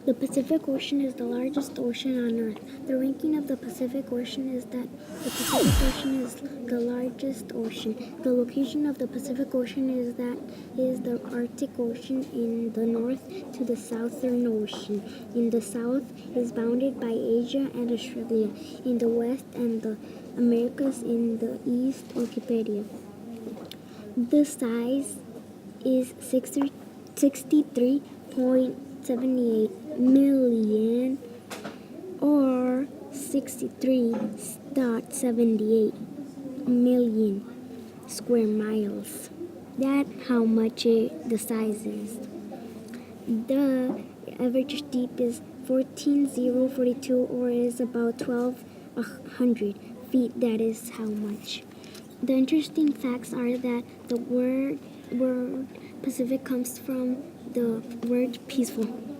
The Pacific Ocean is the largest ocean on Earth. The ranking of the Pacific Ocean is that the Pacific Ocean is the largest ocean. The location of the Pacific Ocean is the Arctic Ocean in the north to the Southern Ocean. In the south is bounded by Asia and Australia. In the west and the Americas. In the east, Wikipedia. The size is 63.78 million or 63.78 million square miles. That's how much the size is. The average deep is 14,042 or is about 1,200 feet. That is how much. The interesting facts are that the word Pacific comes from the word peaceful.